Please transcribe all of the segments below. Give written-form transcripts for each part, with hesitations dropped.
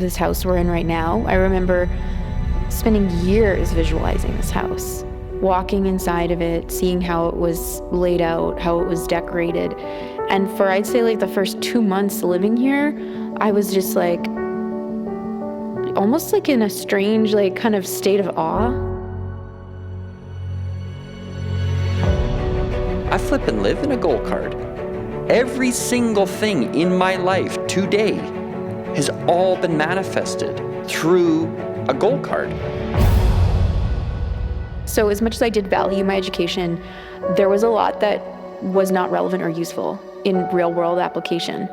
this house we're in right now. I remember spending years visualizing this house, walking inside of it, seeing how it was laid out, how it was decorated. And for, I'd say, like the first 2 months living here, I was just like, almost like in a strange, like kind of state of awe. I flip and live in a goal card. Every single thing in my life today has all been manifested through a goal card. So as much as I did value my education, there was a lot that was not relevant or useful in real world application.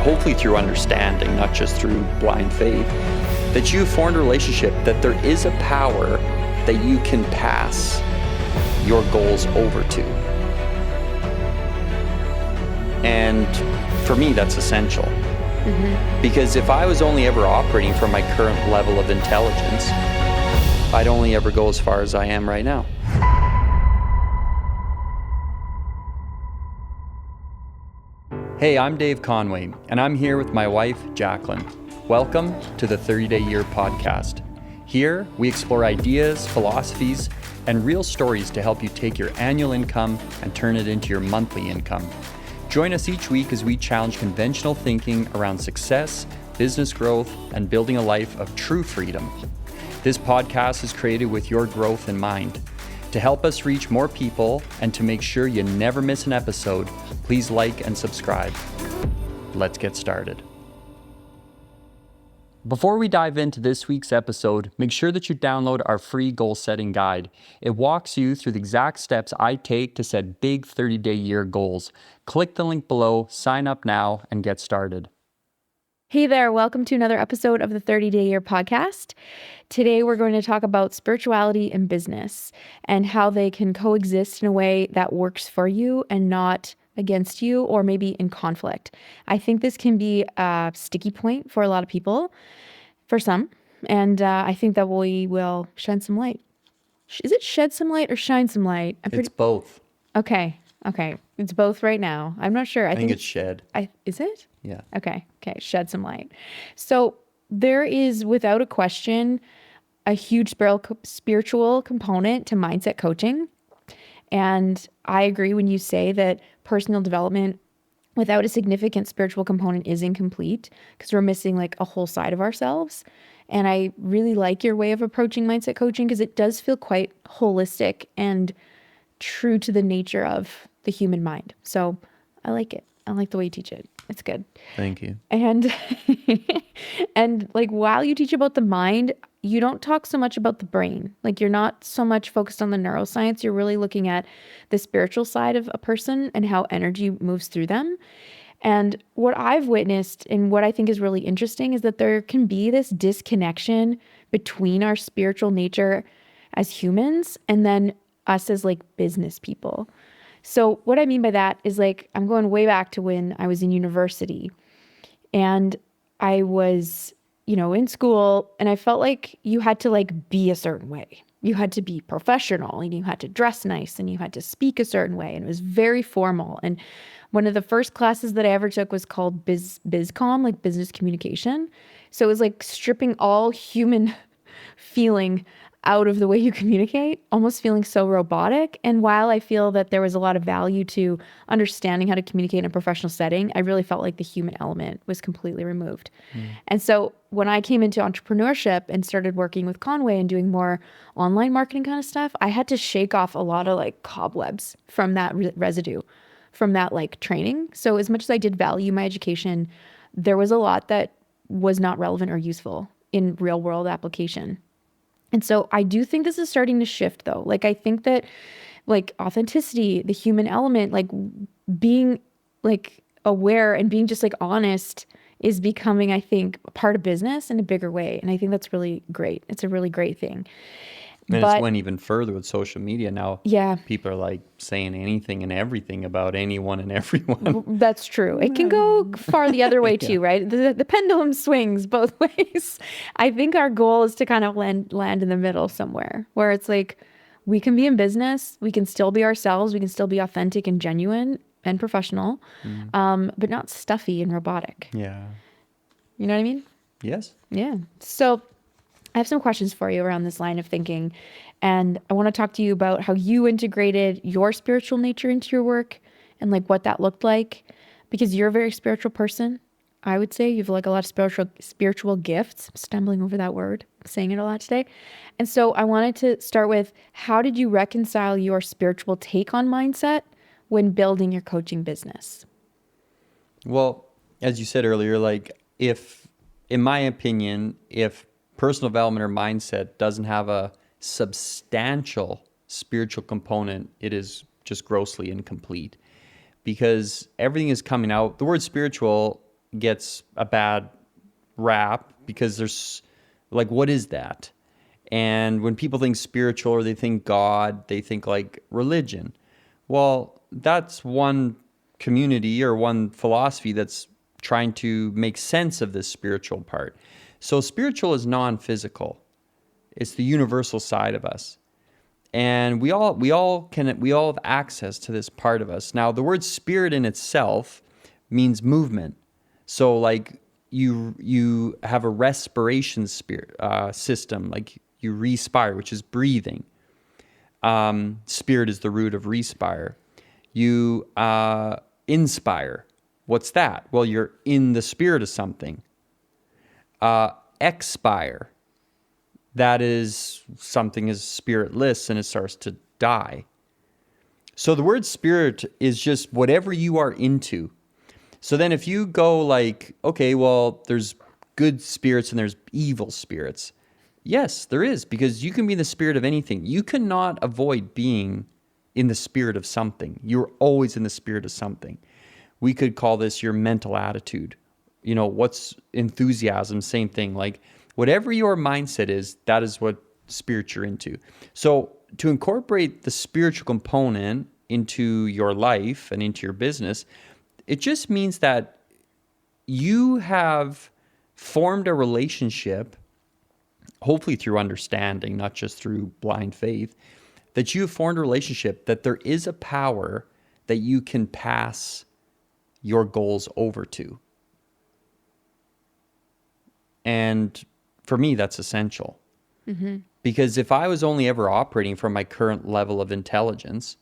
Hopefully through understanding, not just through blind faith, that you formed a relationship, that there is a power that you can pass your goals over to. And for me, that's essential. Mm-hmm. Because if I was only ever operating from my current level of intelligence, I'd only ever go as far as I am right now. Hey, I'm Dave Conway, and I'm here with my wife, Jacqueline. Welcome to the 30-Day Year podcast. Here, we explore ideas, philosophies, and real stories to help you take your annual income and turn it into your monthly income. Join us each week as we challenge conventional thinking around success, business growth, and building a life of true freedom. This podcast is created with your growth in mind. To help us reach more people and to make sure you never miss an episode, please like and subscribe. Let's get started. Before we dive into this week's episode, make sure that you download our free goal setting guide. It walks you through the exact steps I take to set big 30-day year goals. Click the link below, sign up now, and get started. Hey there, welcome to another episode of the 30-Day Year podcast. Today we're going to talk about spirituality and business and how they can coexist in a way that works for you and not against you or maybe in conflict. I think this can be a sticky point for a lot of people, for some, and I think that we will shed some light. Is it shed some light or shine some light? It's both. Okay. It's both right now. I'm not sure. I think it's shed. Is it? Yeah. Okay. Shed some light. So there is, without a question, a huge spiritual component to mindset coaching. And I agree when you say that personal development without a significant spiritual component is incomplete because we're missing like a whole side of ourselves. And I really like your way of approaching mindset coaching because it does feel quite holistic and true to the nature of the human mind. So I like it. I like the way you teach it. It's good. Thank you. And and like while you teach about the mind, you don't talk so much about the brain. Like you're not so much focused on the neuroscience. You're really looking at the spiritual side of a person and how energy moves through them. And what I've witnessed and what I think is really interesting is that there can be this disconnection between our spiritual nature as humans and then us as like business people. So what I mean by that is like, I'm going way back to when I was in university and I was, in school and I felt like you had to like be a certain way. You had to be professional and you had to dress nice and you had to speak a certain way. And it was very formal. And one of the first classes that I ever took was called BizCom, like business communication. So it was like stripping all human feeling out of the way you communicate, almost feeling so robotic. And while I feel that there was a lot of value to understanding how to communicate in a professional setting, I really felt like the human element was completely removed. And so when I came into entrepreneurship and started working with Conway and doing more online marketing kind of stuff, I had to shake off a lot of like cobwebs from that residue, from that like training. So as much as I did value my education, there was a lot that was not relevant or useful in real world application. And so I do think this is starting to shift though. Like I think that like authenticity, the human element, like being like aware and being just like honest is becoming, I think, a part of business in a bigger way. And I think that's really great. It's a really great thing. And it's went even further with social media now. Yeah. People are like saying anything and everything about anyone and everyone. That's true. It can go far the other way too, right? The pendulum swings both ways. I think our goal is to kind of land in the middle somewhere where it's like we can be in business, we can still be ourselves, we can still be authentic and genuine, and professional, but not stuffy and robotic. Yeah. You know what I mean? Yes. Yeah. So I have some questions for you around this line of thinking. And I want to talk to you about how you integrated your spiritual nature into your work and like what that looked like. Because you're a very spiritual person. I would say you have like a lot of spiritual gifts. I'm stumbling over that word, saying it a lot today. And so I wanted to start with, how did you reconcile your spiritual take on mindset when building your coaching business? Well, as you said earlier, like if, in my opinion, if personal development or mindset doesn't have a substantial spiritual component, it is just grossly incomplete, because everything is coming out. The word spiritual gets a bad rap because there's like, what is that? And when people think spiritual or they think God, they think like religion. Well, that's one community or one philosophy that's trying to make sense of this spiritual part. So spiritual is non-physical. It's the universal side of us. And we all have access to this part of us. Now, the word spirit in itself means movement. So like you have a respiration system, like you respire, which is breathing. Spirit is the root of respire. You inspire. What's that? Well, you're in the spirit of something. Expire. That is something is spiritless and it starts to die. So the word spirit is just whatever you are into. So then if you go like, okay, well, there's good spirits and there's evil spirits. Yes, there is, because you can be in the spirit of anything. You cannot avoid being in the spirit of something. You're always in the spirit of something. We could call this your mental attitude. You know, what's enthusiasm? Same thing. Like whatever your mindset is, that is what spirit you're into. So to incorporate the spiritual component into your life and into your business, it just means that you have formed a relationship, hopefully through understanding, not just through blind faith, that you have formed a relationship that there is a power that you can pass your goals over to. And for me, that's essential. Mm-hmm. Because if I was only ever operating from my current level of intelligence,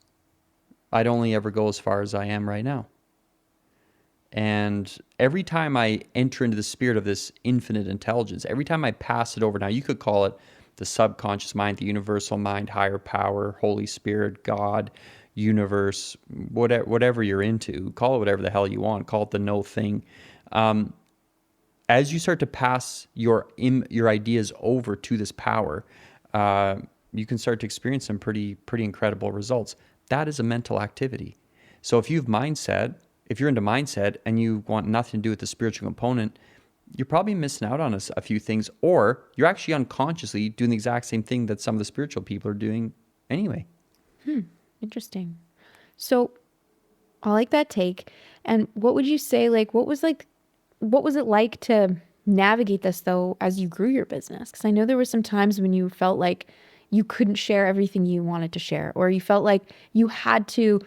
I'd only ever go as far as I am right now. And every time I enter into the spirit of this infinite intelligence, every time I pass it over, now you could call it the subconscious mind, the universal mind, higher power, Holy Spirit, God, universe, whatever you're into, call it whatever the hell you want, call it the no thing. As you start to pass your ideas over to this power, you can start to experience some pretty incredible results. That is a mental activity. So if you have mindset, if you're into mindset and you want nothing to do with the spiritual component, you're probably missing out on a few things, or you're actually unconsciously doing the exact same thing that some of the spiritual people are doing anyway. Interesting. So I like that take. And what would you say, what was it like to navigate this though, as you grew your business? Because I know there were some times when you felt like you couldn't share everything you wanted to share, or you felt like you had to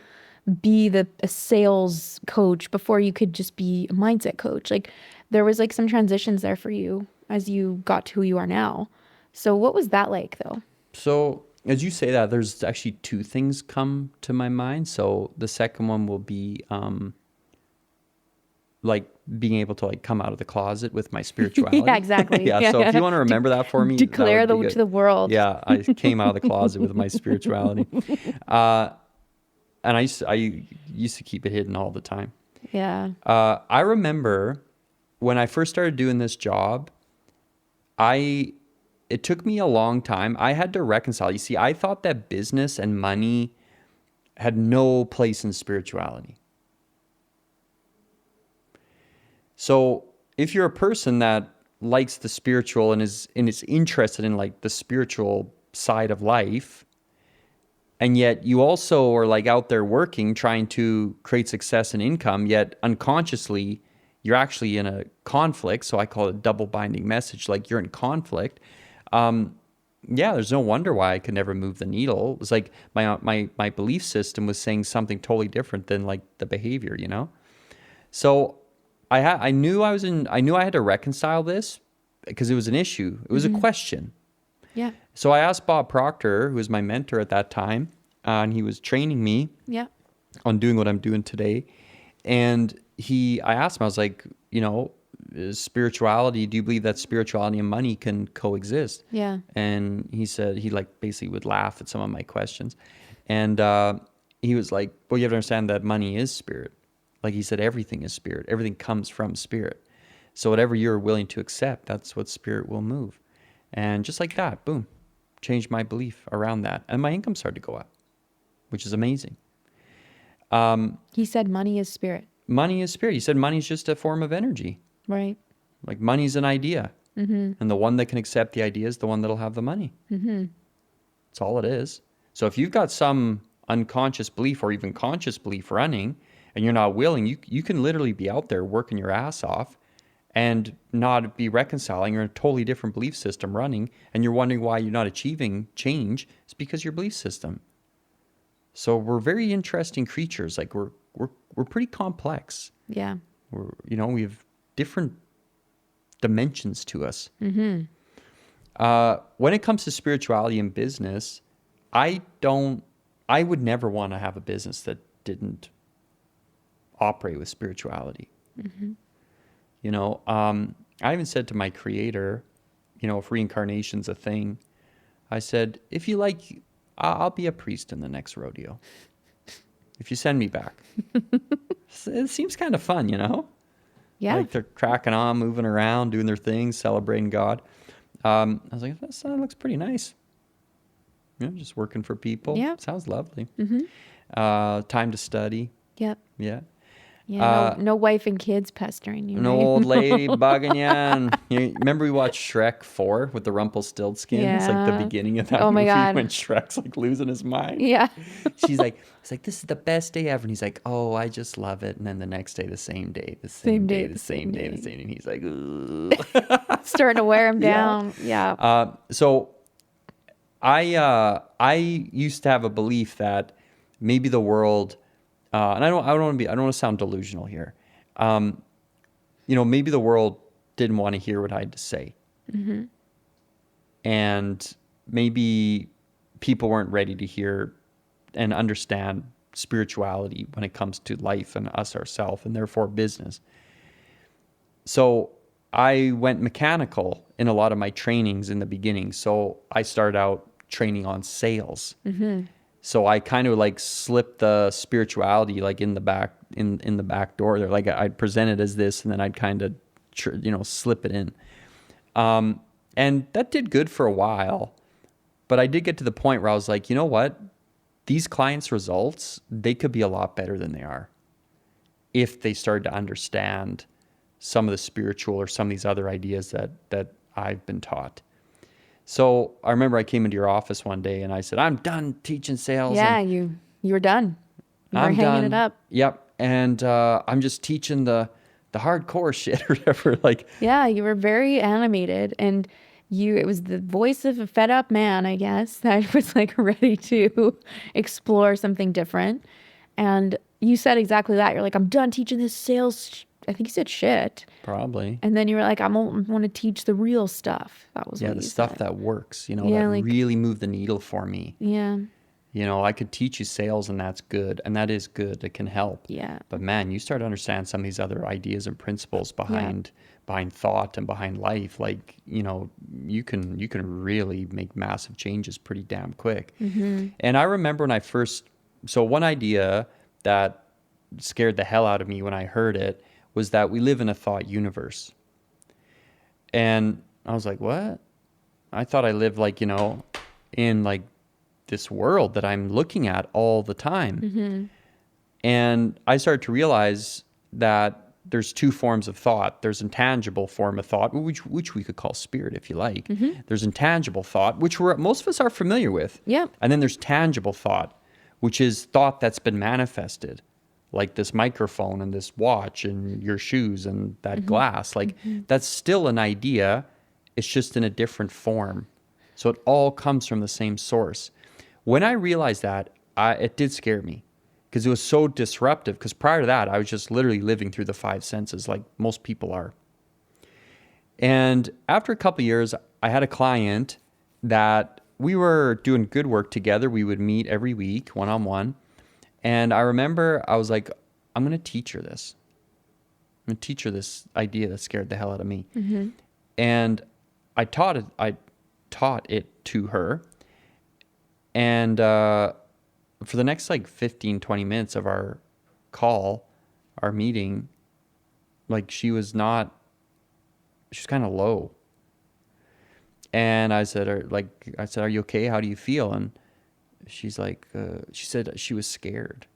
be a sales coach before you could just be a mindset coach. Like there was some transitions there for you as you got to who you are now. So what was that like though? So as you say that, there's actually two things come to my mind. So the second one will be being able to come out of the closet with my spirituality. Yeah, exactly. Yeah. So if you want to remember that for me, declare that would be to the world. Yeah, I came out of the closet with my spirituality. And I used to keep it hidden all the time. Yeah. I remember when I first started doing this job, it took me a long time. I had to reconcile. You see, I thought that business and money had no place in spirituality. So if you're a person that likes the spiritual and is interested in the spiritual side of life, and yet you also are out there working, trying to create success and income, yet unconsciously you're actually in a conflict. So I call it a double binding message. You're in conflict. yeah, there's no wonder why I could never move the needle. It was like my belief system was saying something totally different than like the behavior, you know? So I knew I had to reconcile this because it was an issue. It was a question. Yeah. So I asked Bob Proctor, who was my mentor at that time, and he was training me Yeah. on doing what I'm doing today. And I asked him, I was like, you know, spirituality, do you believe that spirituality and money can coexist? Yeah. And he said, he like basically would laugh at some of my questions. And he was like, well, you have to understand that money is spirit. Like he said, everything is spirit. Everything comes from spirit. So whatever you're willing to accept, that's what spirit will move. And just like that, boom, changed my belief around that. And my income started to go up, which is amazing. He said money is spirit. Money is spirit. He said money is just a form of energy. Right. Like money's an idea. And the one that can accept the idea is the one that'll have the money. That's all it is. So if you've got some unconscious belief or even conscious belief running and you're not willing, you can literally be out there working your ass off and not be reconciling. You're in a totally different belief system running and you're wondering why you're not achieving change. It's because your belief system. So we're very interesting creatures. Like we're pretty complex. Yeah. We have different dimensions to us. When it comes to spirituality and business, I would never want to have a business that didn't operate with spirituality. I even said to my creator, if reincarnation's a thing, I said, if you like, I'll be a priest in the next rodeo. If you send me back. It seems kind of fun, Yeah. Like they're cracking on, moving around, doing their thing, celebrating God. I was like, that looks pretty nice. Just working for people. Yeah. Sounds lovely. Time to study. Yep. Yeah. Yeah. No wife and kids pestering you. An right? old lady bugging you. And you remember we watched Shrek 4 with the Rumpelstiltskin? It's like the Yeah. beginning of that Oh my movie God. when Shrek's like losing his mind. Yeah. She's like, it's like, this is the best day ever. And he's like, oh, I just love it. And then the next day, the same day, the same day, the same day, the same day. And he's like, ooh. Starting to wear him down. Yeah. So I used to have a belief that maybe the world, and I don't want to sound delusional here. Maybe the world didn't want to hear what I had to say. And maybe people weren't ready to hear and understand spirituality when it comes to life and us ourselves and therefore business. So I went mechanical in a lot of my trainings in the beginning. So I started out training on sales. So I kind of like slipped the spirituality like in the back door there. Like I'd present it as this and then I'd kind of slip it in. And that did good for a while. But I did get to the point where I was like, you know what? These clients' results, they could be a lot better than they are if they started to understand some of the spiritual or some of these other ideas that I've been taught. So I remember I came into your office one day and I said, I'm done teaching sales. Yeah. You were done. You were I'm hanging done. it up. Yep. And I'm just teaching the hardcore shit or whatever. Like, Yeah. You were very animated and it was the voice of a fed up man, I guess, that was like ready to explore something different. And you said exactly that. You're like, I'm done teaching this sales. I think you said shit. probably. And then you were like, I want to teach the real stuff. That was what The you stuff said. that works, that like- really moved the needle for me. Yeah. I could teach you sales and that's good. And that is good. It can help. Yeah. But man, you start to understand some of these other ideas and principles behind thought and behind life. Like, you can really make massive changes pretty damn quick. And I remember when one idea that scared the hell out of me when I heard it was that we live in a thought universe. And I was like, what? I thought I lived like, in like this world that I'm looking at all the time. And I started to realize that there's two forms of thought. There's intangible form of thought, which we could call spirit if you like. There's intangible thought, which most of us are familiar with. Yeah. And then there's tangible thought, which is thought that's been manifested, like this microphone and this watch and your shoes and that glass. Like that's still an idea. It's just in a different form. So it all comes from the same source. When I realized that, it did scare me because it was so disruptive. Because prior to that, I was just literally living through the five senses like most people are. And after a couple of years, I had a client that we were doing good work together. We would meet every week, one-on-one. And I remember I was like, I'm going to teach her this. I'm going to teach her this idea that scared the hell out of me. Mm-hmm. And I taught it to her. And for the next like 15, 20 minutes of our meeting, like she was kind of low. And I said, are you okay? How do you feel? And she's like, she said she was scared.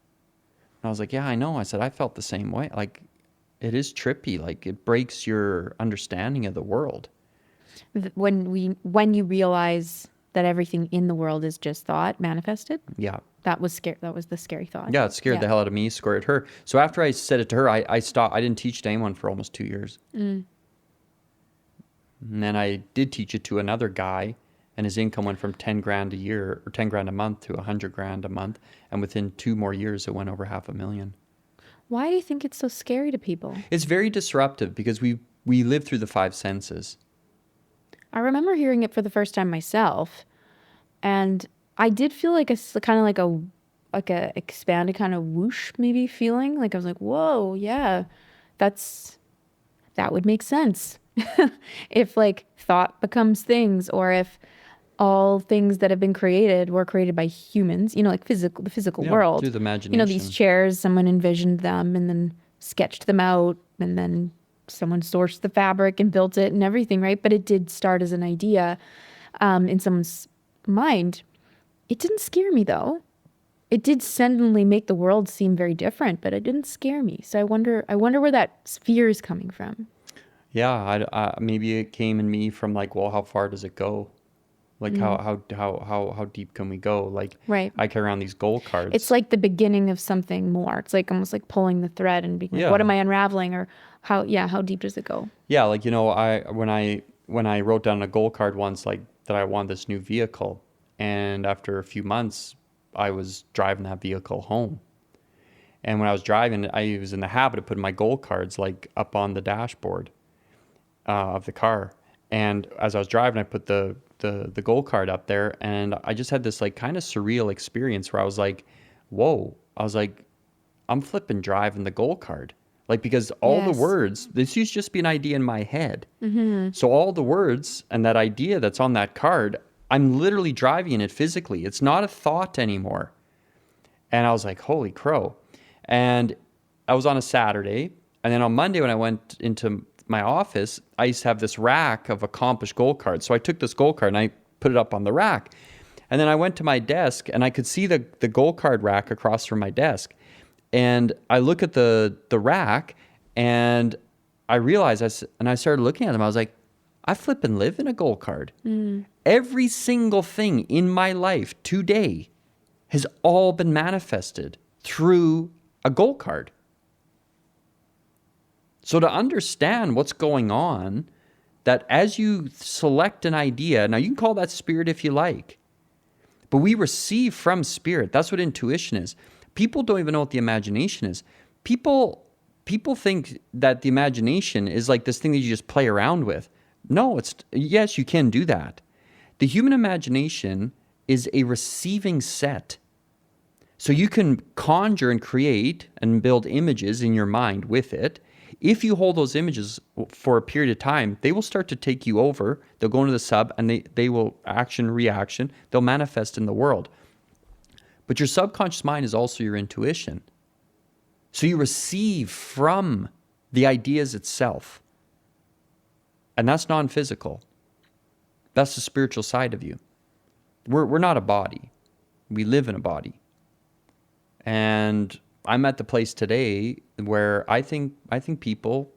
And I was like, yeah, I know. I said, I felt the same way. Like, it is trippy. Like, it breaks your understanding of the world. When you realize that everything in the world is just thought manifested. Yeah. That was scary. That was the scary thought. Yeah, it scared the hell out of me, scared her. So after I said it to her, I stopped. I didn't teach to anyone for almost 2 years. Mm. And then I did teach it to another guy, and his income went from 10 grand a year or 10 grand a month to 100 grand a month. And within 2 more years, it went over $500,000. Why do you think it's so scary to people? It's very disruptive because we live through the five senses. I remember hearing it for the first time myself, and I did feel like a kind of like a expanded kind of whoosh maybe feeling. Like I was like, whoa, yeah, that would make sense. If like thought becomes things, or if all things that have been created were created by humans, like the physical world. Through the imagination. These chairs, someone envisioned them and then sketched them out, and then someone sourced the fabric and built it and everything, right? But it did start as an idea in someone's mind. It didn't scare me though. It did suddenly make the world seem very different, but it didn't scare me. So I wonder where that fear is coming from. Yeah, maybe it came in me from like, well, how far does it go? Like how deep can we go? Like, right. I carry around these goal cards. It's like the beginning of something more. It's like almost like pulling the thread and being like, what am I unraveling? Or how deep does it go? Yeah, like, when I wrote down a goal card once, like that I want this new vehicle, and after a few months, I was driving that vehicle home. And when I was driving, I was in the habit of putting my goal cards like up on the dashboard of the car. And as I was driving, I put the goal card up there, and I just had this like kind of surreal experience where I was like, whoa, I was like, I'm flipping driving the goal card. Like, because all the words, this used to just be an idea in my head. Mm-hmm. So all the words and that idea that's on that card, I'm literally driving it physically. It's not a thought anymore. And I was like, holy crow. And I was on a Saturday. And then on Monday, when I went into my office, I used to have this rack of accomplished goal cards. So I took this goal card and I put it up on the rack. And then I went to my desk and I could see the goal card rack across from my desk. And I look at the rack and I realized, I started looking at them. I was like, I flipping live in a goal card. Mm. Every single thing in my life today has all been manifested through a goal card. So to understand what's going on, that as you select an idea, now you can call that spirit if you like, but we receive from spirit. That's what intuition is. People don't even know what the imagination is. People think that the imagination is like this thing that you just play around with. No, yes, you can do that. The human imagination is a receiving set. So you can conjure and create and build images in your mind with it. If you hold those images for a period of time, they will start to take you over. They'll go into the sub and they will reaction. They'll manifest in the world. But your subconscious mind is also your intuition. So you receive from the ideas itself. And that's non-physical. That's the spiritual side of you. We're not a body. We live in a body. And I'm at the place today where I think people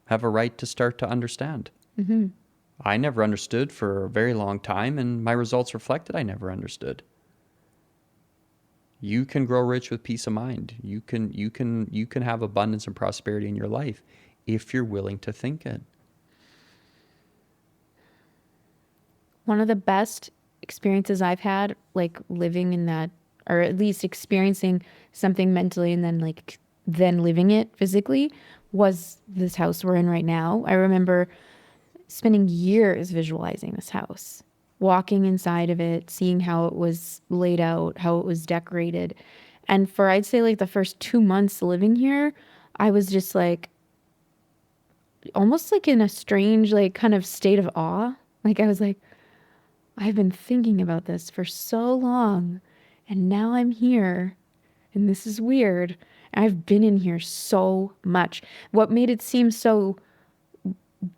have a right to start to understand. Mm-hmm. I never understood for a very long time, and my results reflected I never understood. You can grow rich with peace of mind. You can have abundance and prosperity in your life if you're willing to think it. one of the best experiences I've had, like living in that, or at least experiencing something mentally and then living it physically, was this house we're in right now. I remember spending years visualizing this house, walking inside of it, seeing how it was laid out, how it was decorated. And for, I'd say, like the first 2 months living here, I was just like almost like in a strange, like kind of state of awe. Like I was like, I've been thinking about this for so long, and now I'm here, and this is weird. I've been in here so much. What made it seem so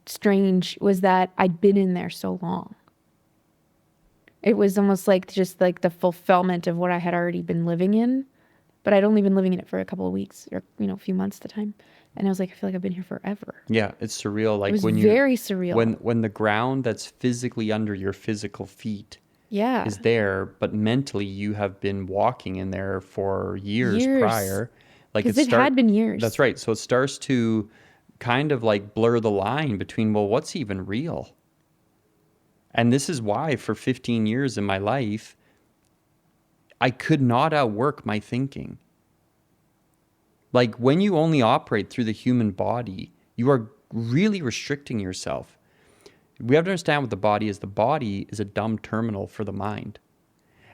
strange was that I'd been in there so long. It was almost like just like the fulfillment of what I had already been living in, but I'd only been living in it for a couple of weeks or, a few months at the time. And I was like, I feel like I've been here forever. Yeah, it's surreal. Like It was when very surreal. when the ground that's physically under your physical feet Yeah. is there, but mentally you have been walking in there for years prior. Like Because it had been years. That's right. So it starts to kind of like blur the line between, well, what's even real? And this is why for 15 years in my life, I could not outwork my thinking. Like when you only operate through the human body, you are really restricting yourself. We have to understand what the body is. The body is a dumb terminal for the mind.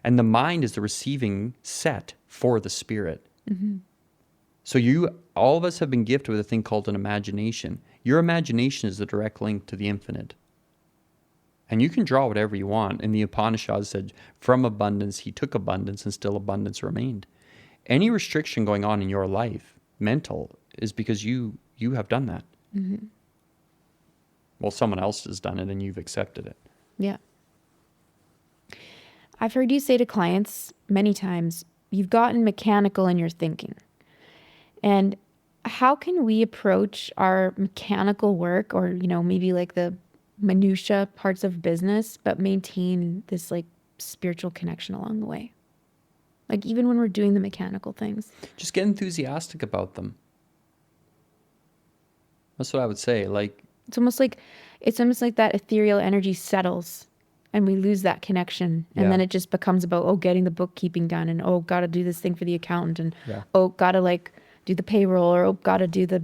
And the mind is the receiving set for the spirit. Mm-hmm. So all of us have been gifted with a thing called an imagination. Your imagination is the direct link to the infinite. And you can draw whatever you want. And the Upanishads said, from abundance, he took abundance, and still abundance remained. Any restriction going on in your life, mental, is because you have done that. Mm-hmm. Well, someone else has done it and you've accepted it. Yeah. I've heard you say to clients many times, you've gotten mechanical in your thinking. And how can we approach our mechanical work, or, maybe like the minutia parts of business, but maintain this like spiritual connection along the way? Like even when we're doing the mechanical things. Just get enthusiastic about them. That's what I would say. Like it's almost like that ethereal energy settles and we lose that connection. And then it just becomes about, getting the bookkeeping done, and gotta do this thing for the accountant, and gotta like do the payroll, or gotta do the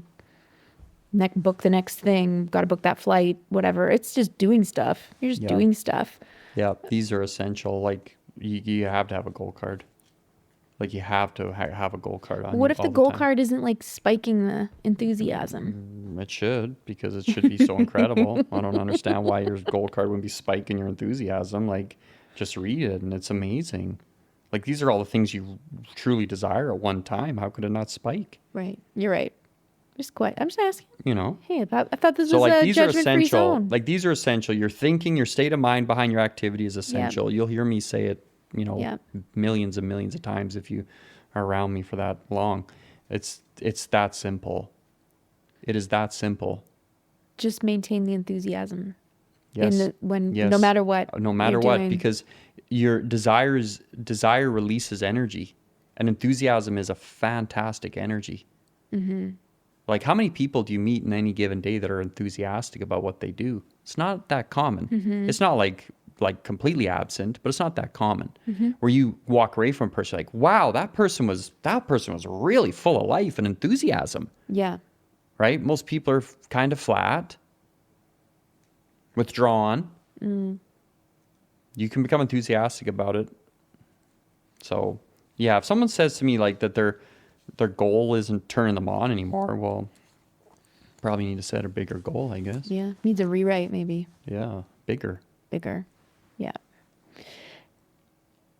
book the next thing, gotta book that flight, whatever. It's just doing stuff. You're just doing stuff. Yeah, these are essential. Like you have to have a goal card. Like you have to have a goal card on. What if the goal card isn't like spiking the enthusiasm? It should, because it should be so incredible. I don't understand why your goal card wouldn't be spiking your enthusiasm. Like just read it and it's amazing. Like these are all the things you truly desire at one time. How could it not spike? Right. You're right. I'm just asking. Hey, I thought this was a judgment-free zone. Like these are essential. Your thinking, your state of mind behind your activity is essential. You'll hear me say it, millions and millions of times if you are around me for that long. It's that simple. It is that simple. Just maintain the enthusiasm. Yes. No matter what. No matter what, because your desire releases energy, and enthusiasm is a fantastic energy. Mm-hmm. Like how many people do you meet in any given day that are enthusiastic about what they do? It's not that common. Mm-hmm. It's not like completely absent, but it's not that common. Mm-hmm. Where you walk away from a person like, wow, that person was really full of life and enthusiasm. Yeah. Right? Most people are kind of flat, withdrawn. Mm. You can become enthusiastic about it. So yeah, if someone says to me like that their goal isn't turning them on anymore, well, probably need to set a bigger goal, I guess. Yeah. Needs a rewrite maybe. Yeah. Bigger. Yeah.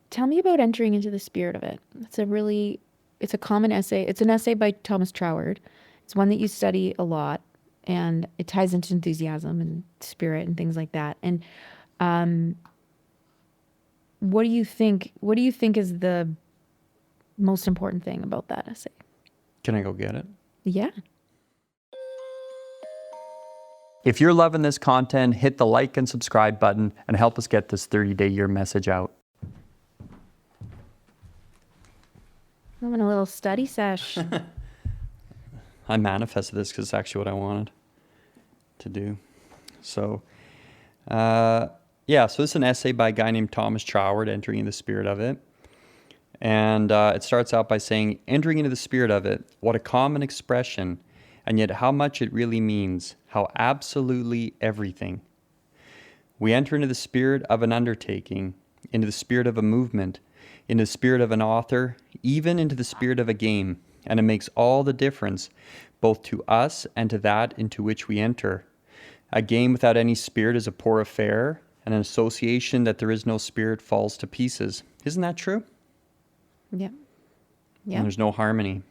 Tell me about entering into the spirit of it. It's a common essay. It's an essay by Thomas Troward. It's one that you study a lot, and it ties into enthusiasm and spirit and things like that. And what do you think is the most important thing about that essay? Can I go get it? Yeah. If you're loving this content, hit the like and subscribe button and help us get this 30-day year message out. I'm in a little study sesh. I manifested this because it's actually what I wanted to do. So Yeah, so this is an essay by a guy named Thomas Troward, Entering in the Spirit of It. And it starts out by saying, entering into the spirit of it, what a common expression, and yet how much it really means, how absolutely everything. We enter into the spirit of an undertaking, into the spirit of a movement, into the spirit of an author, even into the spirit of a game, and it makes all the difference, both to us and to that into which we enter. A game without any spirit is a poor affair, and an association that there is no spirit falls to pieces. Isn't that true? Yeah. Yeah. And there's no harmony.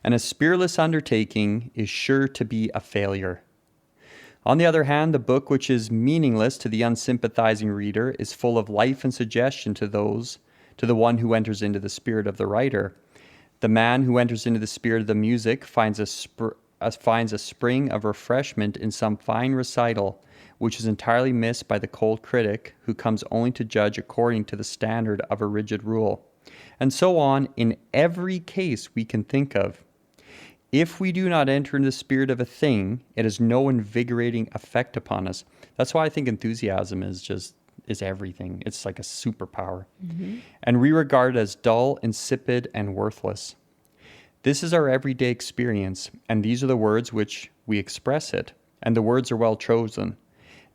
And a spiritless undertaking is sure to be a failure. On the other hand, the book, which is meaningless to the unsympathizing reader, is full of life and suggestion to the one who enters into the spirit of the writer. The man who enters into the spirit of the music finds a spring of refreshment in some fine recital, which is entirely missed by the cold critic who comes only to judge according to the standard of a rigid rule. And so on in every case we can think of. If we do not enter into the spirit of a thing, it has no invigorating effect upon us. That's why I think enthusiasm is everything. It's like a superpower. Mm-hmm. And we regard it as dull, insipid, and worthless. This is our everyday experience, and these are the words which we express it, and the words are well chosen.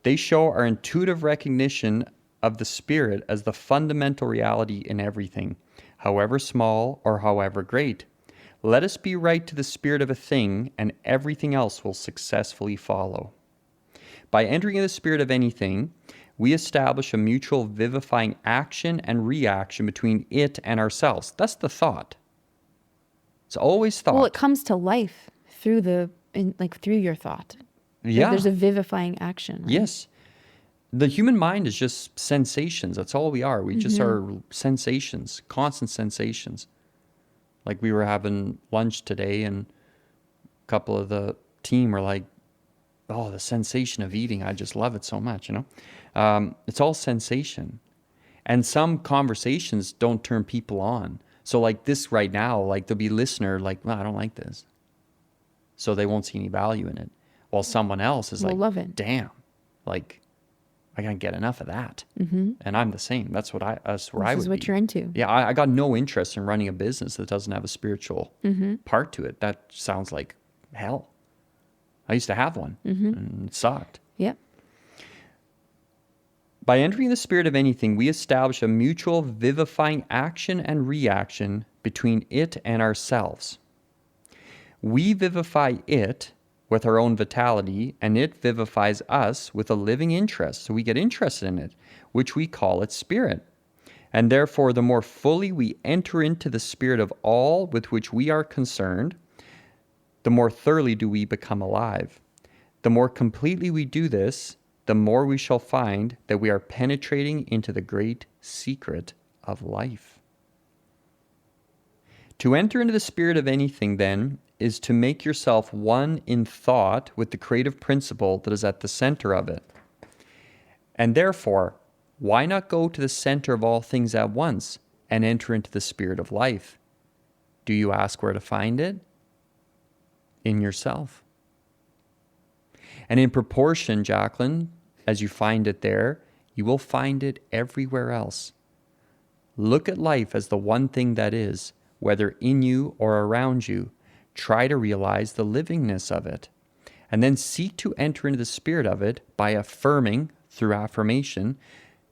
They show our intuitive recognition of the spirit as the fundamental reality in everything, however small or however great. Let us be right to the spirit of a thing, and everything else will successfully follow. By entering in the spirit of anything, we establish a mutual vivifying action and reaction between it and ourselves. That's the thought. It's always thought. Well, it comes to life through through your thought. Yeah. There's a vivifying action. Right? Yes. The human mind is just sensations. That's all we are. We just are sensations, constant sensations. Like we were having lunch today and a couple of the team were like, oh, the sensation of eating. I just love it so much, It's all sensation. And some conversations don't turn people on. So like this right now, like there'll be a listener like, well, I don't like this. So they won't see any value in it. While someone else is like, love it. Damn, like I can't get enough of that. Mm-hmm. And I'm the same. That's where I would be. This is what you're into. Yeah, I got no interest in running a business that doesn't have a spiritual part to it. That sounds like hell. I used to have one and it sucked. Yep. By entering the spirit of anything, we establish a mutual vivifying action and reaction between it and ourselves. We vivify it with our own vitality, and it vivifies us with a living interest. So we get interested in it, which we call its spirit. And therefore, the more fully we enter into the spirit of all with which we are concerned, the more thoroughly do we become alive. The more completely we do this, the more we shall find that we are penetrating into the great secret of life. To enter into the spirit of anything, then, is to make yourself one in thought with the creative principle that is at the center of it. And therefore, why not go to the center of all things at once and enter into the spirit of life? Do you ask where to find it? In yourself. And in proportion, Jacqueline, as you find it there, you will find it everywhere else. Look at life as the one thing that is, whether in you or around you. Try to realize the livingness of it, and then seek to enter into the spirit of it by affirming, through affirmation,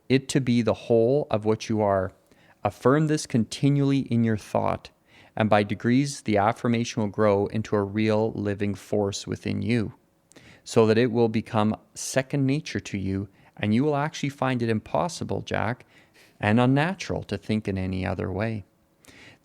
it to be the whole of what you are. Affirm this continually in your thought, and by degrees the affirmation will grow into a real living force within you, so that it will become second nature to you, and you will actually find it impossible, Jack, and unnatural to think in any other way.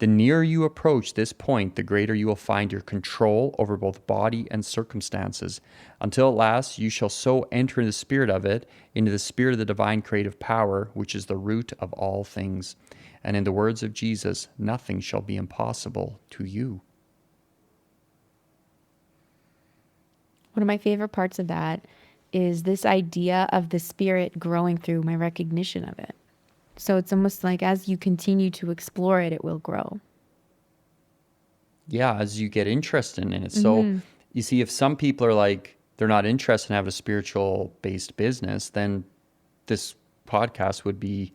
The nearer you approach this point, the greater you will find your control over both body and circumstances, until at last you shall so enter the spirit of it, into the spirit of the divine creative power, which is the root of all things. And in the words of Jesus, nothing shall be impossible to you. One of my favorite parts of that is this idea of the spirit growing through my recognition of it. So it's almost like as you continue to explore it, it will grow. Yeah, as you get interested in it. So you see, if some people are like, they're not interested in having a spiritual based business, then this podcast would be,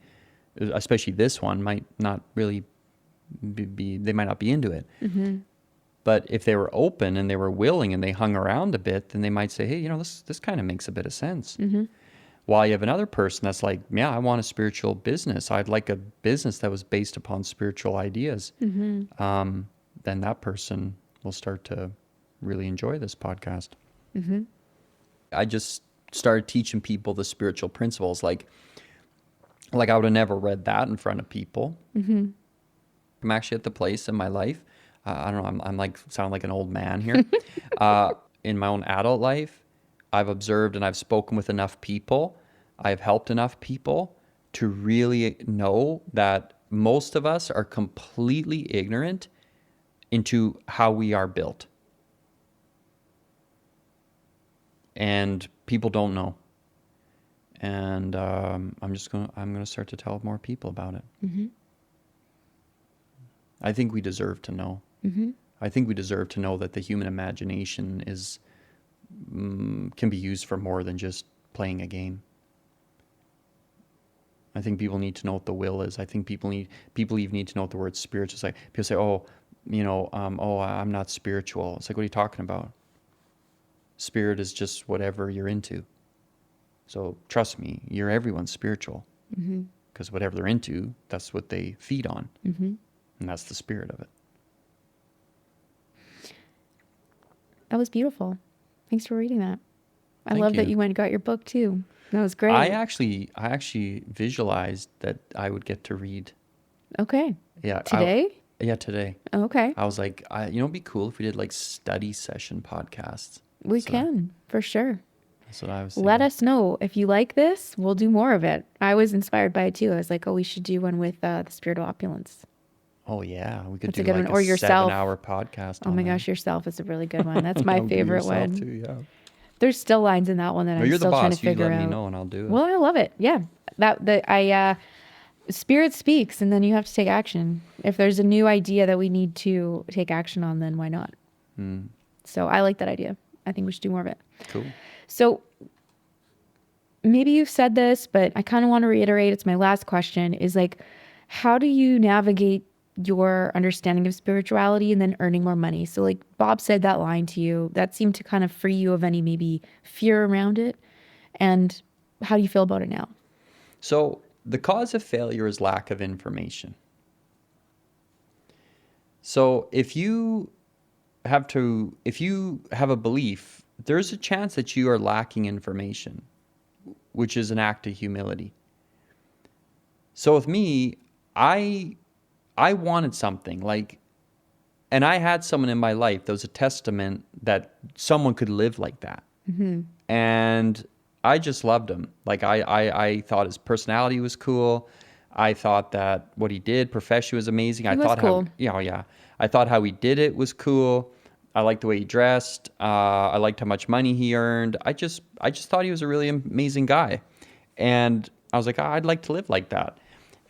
especially this one, might not really be they might not be into it. Mm-hmm. But if they were open and they were willing and they hung around a bit, then they might say, hey, this kind of makes a bit of sense. Mm-hmm. While you have another person that's like, yeah, I want a spiritual business. I'd like a business that was based upon spiritual ideas. Mm-hmm. Then that person will start to really enjoy this podcast. Mm-hmm. I just started teaching people the spiritual principles. Like I would have never read that in front of people. Mm-hmm. I'm actually at the place in my life. I don't know. I'm like sound like an old man here. In my own adult life, I've observed and I've spoken with enough people. I've helped enough people to really know that most of us are completely ignorant into how we are built. And people don't know. And I'm gonna start to tell more people about it. Mm-hmm. I think we deserve to know. Mm-hmm. I think we deserve to know that the human imagination can be used for more than just playing a game. I think people need to know what the will is. I think people even need to know what the word spiritual is. Like people say, I'm not spiritual. It's like, what are you talking about? Spirit is just whatever you're into. So trust me, everyone's spiritual. Because whatever they're into, that's what they feed on. Mm-hmm. And that's the spirit of it. That was beautiful. Thanks for reading that. I Thank love that you. you went and got your book too. That was great. I actually visualized that I would get to read. Okay. Yeah. Today? Today. Okay. I was like, it'd be cool if we did like study session podcasts. We can, for sure. That's what I was Let thinking. us know if you like this. We'll do more of it. I was inspired by it too. I was like, we should do one with the spirit of opulence. Oh yeah, we could That's a do good like one. Or a yourself. 7-hour podcast. Oh on my that. gosh, yourself is a really good one. That's my Don't do favorite yourself one. Too, yeah. There's still lines in that one that No, I'm you're the still trying to boss. You figure let out. me know and I'll do it. Well, I love it. Yeah. Spirit speaks and then you have to take action. If there's a new idea that we need to take action on, then why not? So I like that idea. I think we should do more of it. Cool. So maybe you've said this, but I kind of want to reiterate. It's my last question is like, how do you navigate your understanding of spirituality and then earning more money? So like Bob said that line to you, that seemed to kind of free you of any maybe fear around it. And how do you feel about it now? So the cause of failure is lack of information. So if you have a belief, there's a chance that you are lacking information, which is an act of humility. So with me, I wanted something and I had someone in my life that was a testament that someone could live like that. Mm-hmm. And I just loved him. Like I thought his personality was cool. I thought that what he did professionally was amazing. He was cool. I thought how he did it was cool. I liked the way he dressed. I liked how much money he earned. I just thought he was a really amazing guy. And I was like, I'd like to live like that.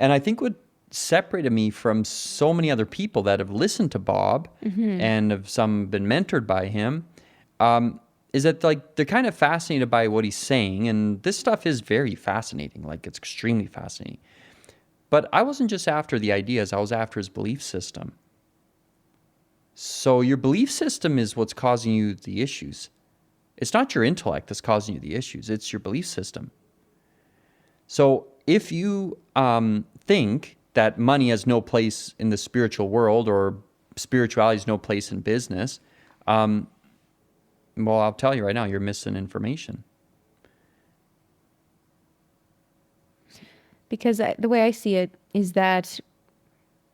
And I think what separated me from so many other people that have listened to Bob and have some been mentored by him, is that like they're kind of fascinated by what he's saying. And this stuff is very fascinating. Like it's extremely fascinating. But I wasn't just after the ideas. I was after his belief system. So your belief system is what's causing you the issues. It's not your intellect that's causing you the issues. It's your belief system. So if you think that money has no place in the spiritual world or spirituality has no place in business, well, I'll tell you right now, you're missing information. Because the way I see it is that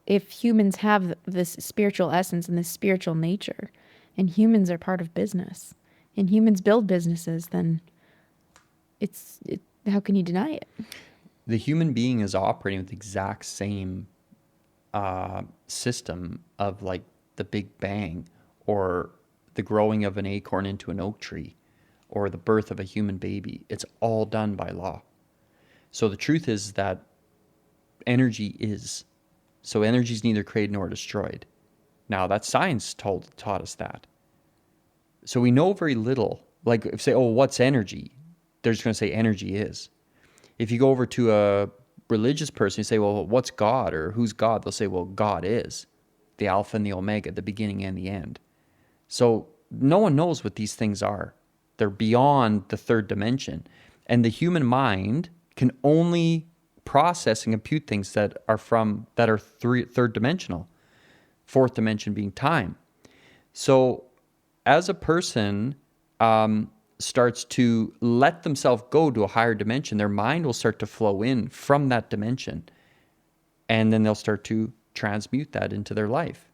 if humans have this spiritual essence and this spiritual nature, and humans are part of business, and humans build businesses, then how can you deny it? The human being is operating with the exact same system of like the Big Bang or the growing of an acorn into an oak tree or the birth of a human baby. It's all done by law. So the truth is that energy is. So energy is neither created nor destroyed. Now that science taught us that. So we know very little. Like if say, what's energy? They're just going to say energy is. If you go over to a religious person, you say, well, what's God or who's God? They'll say, well, God is the Alpha and the Omega, the beginning and the end. So no one knows what these things are. They're beyond the third dimension. And the human mind can only process and compute things that are third dimensional, fourth dimension being time. So as a person starts to let themselves go to a higher dimension, their mind will start to flow in from that dimension. And then they'll start to transmute that into their life.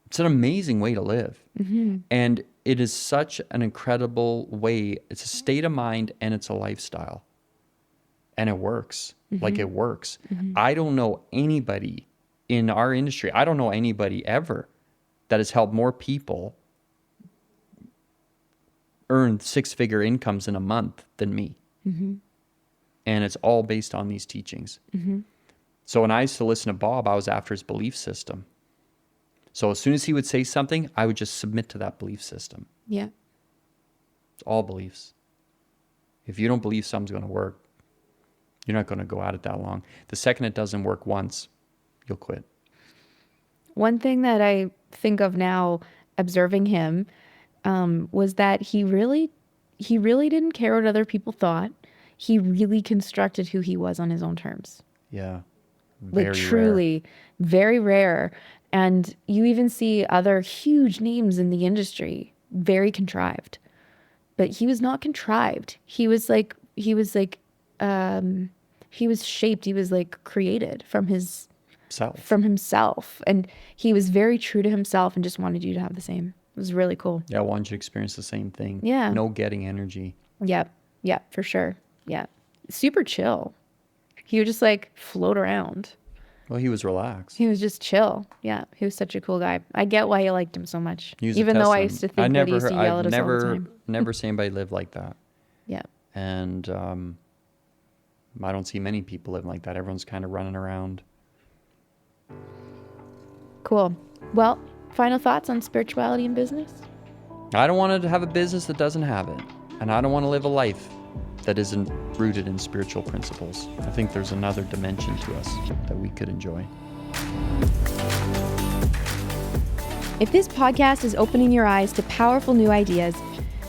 It's an amazing way to live. Mm-hmm. And it is such an incredible way. It's a state of mind and it's a lifestyle. And it works. Mm-hmm. Like it works. Mm-hmm. I don't know anybody in our industry, I don't know anybody ever that has helped more people earn six-figure incomes in a month than me. Mm-hmm. And it's all based on these teachings. Mm-hmm. So when I used to listen to Bob, I was after his belief system. So as soon as he would say something, I would just submit to that belief system. Yeah. It's all beliefs. If you don't believe something's going to work, you're not going to go at it that long. The second it doesn't work once, you'll quit. One thing that I think of now, observing him, was that he really didn't care what other people thought. He really constructed who he was on his own terms. Yeah. Like truly, very rare. And you even see other huge names in the industry, very contrived. But he was not contrived. He was shaped. He was like created from himself. And he was very true to himself and just wanted you to have the same. It was really cool. Yeah, I wanted you to experience the same thing. Yeah. No getting energy. Yep. Yeah, for sure. Yeah. Super chill. He would just like float around. Well, he was relaxed. He was just chill. Yeah. He was such a cool guy. I get why you liked him so much. Even though I used to think that he used to yell at us all the time. Never seen anybody live like that. Yeah. And I don't see many people living like that. Everyone's kind of running around. Cool. Well, final thoughts on spirituality and business? I don't want to have a business that doesn't have it. And I don't want to live a life that isn't rooted in spiritual principles. I think there's another dimension to us that we could enjoy. If this podcast is opening your eyes to powerful new ideas,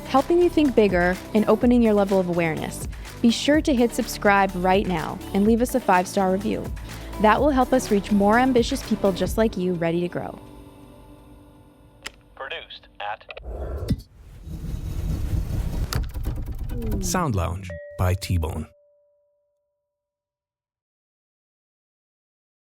helping you think bigger, and opening your level of awareness, be sure to hit subscribe right now and leave us a 5-star review. That will help us reach more ambitious people just like you ready to grow. Produced at Sound Lounge by T-Bone.